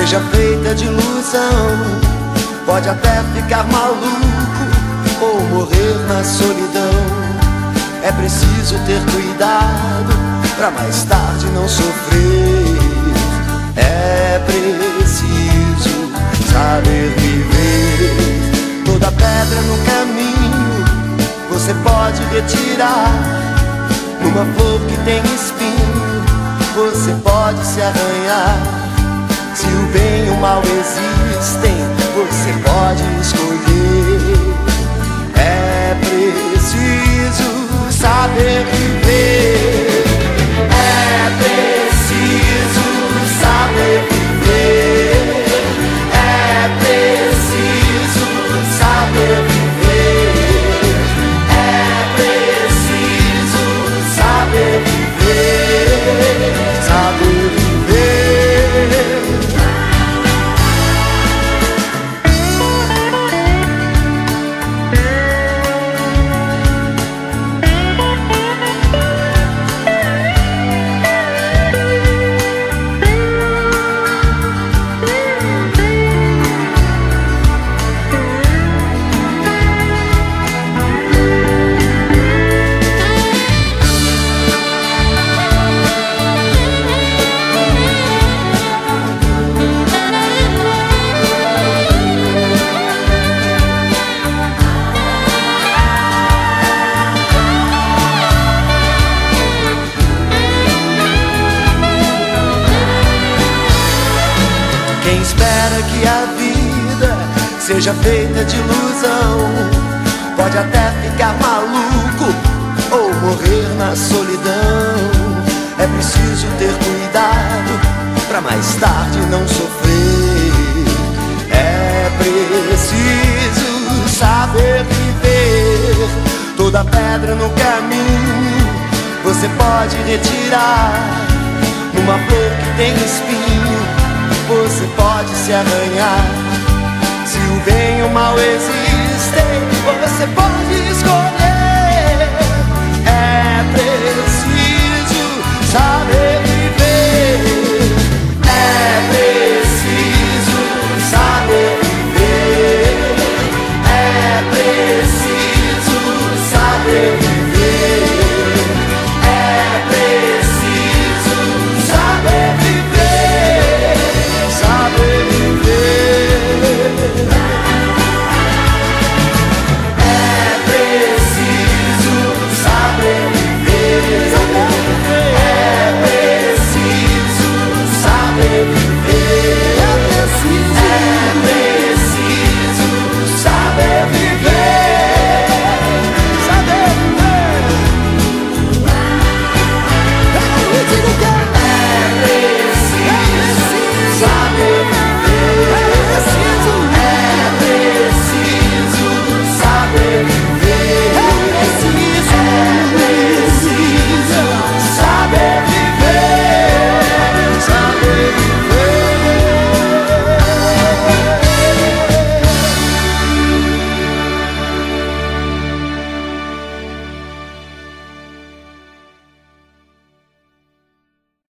seja feita de ilusão. Pode até ficar maluco ou morrer na solidão. É preciso ter cuidado pra mais tarde não sofrer. É preciso saber viver. Toda pedra no caminho você pode retirar. Numa flor que tem espinho você pode se arranhar. Se o bem e o mal existem, você pode escolher. É preciso saber viver. É preciso saber viver. É preciso saber viver. É preciso saber viver. Saber viver. Quem espera que a vida seja feita de ilusão pode até ficar maluco ou morrer na solidão. É preciso ter cuidado pra mais tarde não sofrer. É preciso saber viver. Toda pedra no caminho você pode retirar. Numa flor que tem espinho você pode se arranhar. Se o bem e o mal existem, você pode